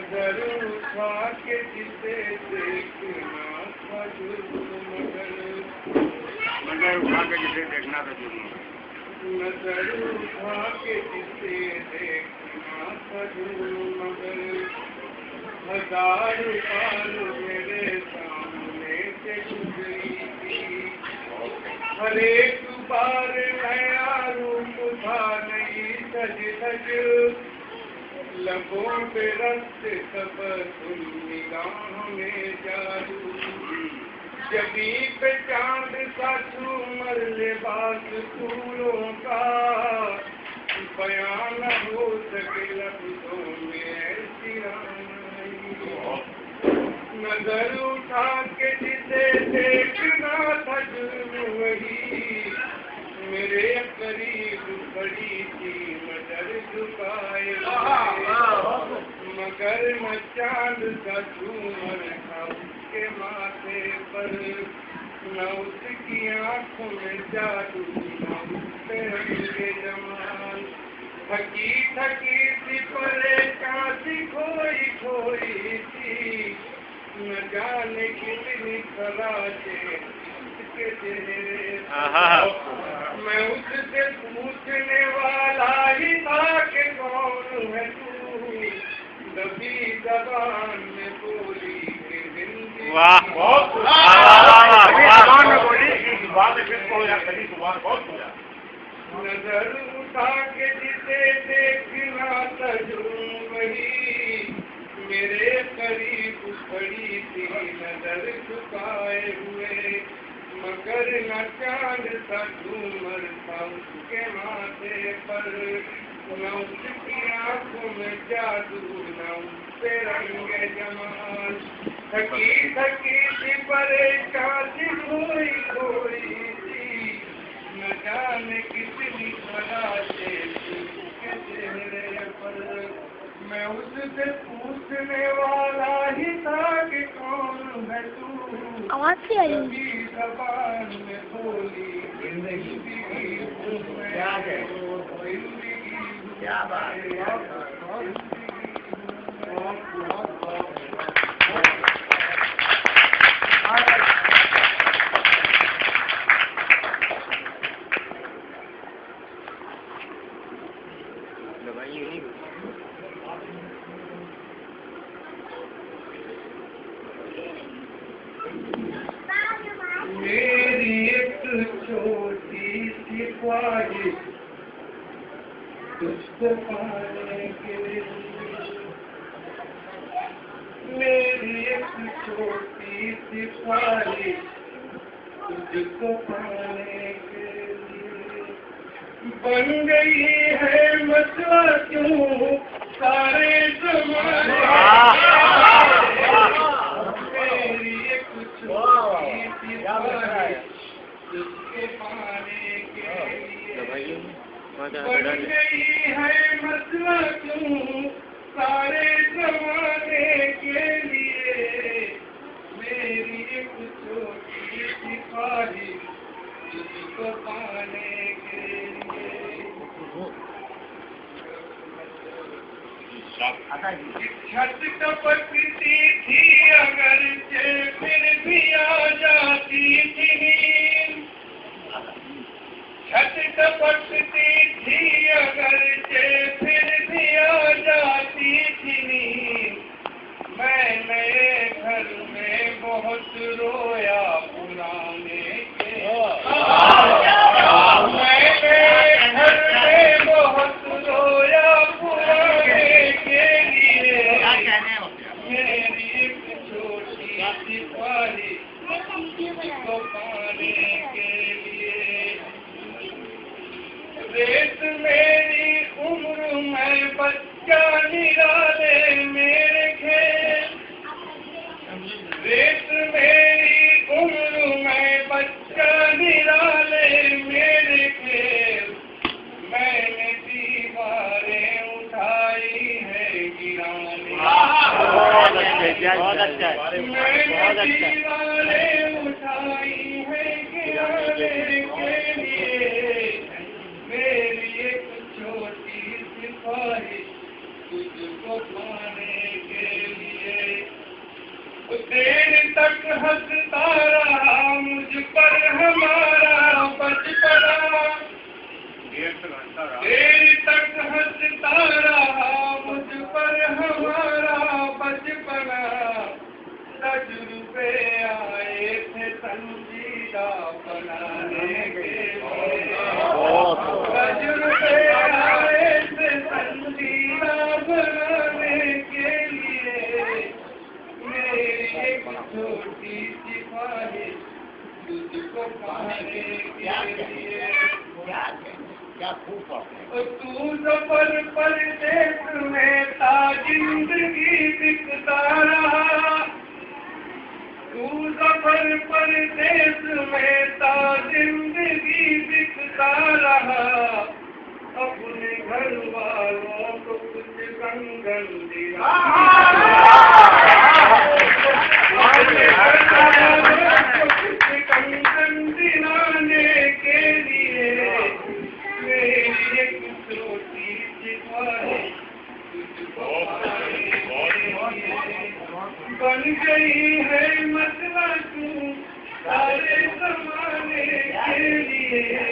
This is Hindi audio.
नजर उठा के जिसे देखना था नजर उठा के जिसे देखना था जुर्म, नजर उठा के जिसे देखना था जुर्म, मगर हजार बार मेरे सामने से गुजरी थी। हर एक बार नया रूप था, नई सज सज लबों पे रक्त तबस्सुम, निगाह में जादू, जबी पे चांद सा झूमर, लिबास फूलों का बयां न हो सके लफ्जों में ऐसी रानाई। नजर उठा के जिसे देखना था जुर्म, वही मेरे करीब खड़ी थी नजर झुकाए, मगर न चांद का झूमर था उसके माथे पर, न उसकी आंखों में जादू, न उसके रंगे जमाल। थकी थकी सी परेशान सी खोई खोई थी, न जाने कितनी तलाशे उसके चेहरे। मैं उससे पूछने वाला ही था कि कौन है तू, दबी जबान में बोली कि जिंदगी। वाह बहुत जबान में बोली बात फिर बहुत पूरा। नजर उठा के जिसे देखना था जुर्म, वही मेरे करीब खड़ी थी नजर झुकाए हुए, मगर न चांद सा झूमर था उसके माथे पर, न उसकी आंखों में जादू, न उससे रंगे जमाल। थकी थकी सी परेशान सी खोई खोई थी, न जाने कितनी तलाशे उसके चेहरे पर। मैं उससे पूछने वाला ही था कि कौन है तू, आवाज से आई जबान में बोली जिंदगी। क्या बात मेरी एक छोटी सी ख्वाहिश तुझको पाने के लिए, मेरी एक छोटी सी ख्वाहिश तुझको पाने के लिए, बन गई है मसला क्यों सारे ज़माने। मेरी एक छोटी सी ख्वाहिश तुझको पाने के लिए, बन गई है मसला क्यों सारे ज़माने के लिए। मेरी एक छोटी सी ख्वाहिश तुझको पाने के लिए। छत टपकती थी अगर से फिर भी आ जाती थी नींद, छत टपकती थी अगर से फिर भी आ जाती थी नींद। मैं नए घर में बहुत रोया पुराने के, मैं नए घर में बहुत रोया पुराने के लिए। मेरी एक छोटी सी ख्वाहिश तुझको पाने के लिए। रेत मेरी उम्र में बच्चा निराले मेरे खेल, रेत मेरी उम्र में बच्चा निराले मेरे खेल। मैंने दीवारें उठाई है गिराने, मैंने दीवारें उठाई है गिराने के लिए। मेरी एक छोटी सी ख्वाहिश तुझको पाने के हंसता रहा मुझ पर हमारा बचपना, देर तक हंसता रहा मुझ पर हमारा बचपना, तजुर्बे आए थे संजीदा बनाने के लिए, तजुर्बे आए थे संजीदा बनाने के लिए, मेरी एक छोटी सी ख्वाहिश तुझको पाने के लिए। तू सफर परदेस में था जिंदगी बिकता रहा, तू सफर परदेस में था जिंदगी बिकता रहा, अपने घर वालों को कुछ कंगन दिया, अपने घर वालों को कुछ कंगन दिलाने के लिए, मेरी एक छोटी सी ख्वाहिश तुझको पाने के लिए, बन गई है मसला तू सारे ज़माने के लिए।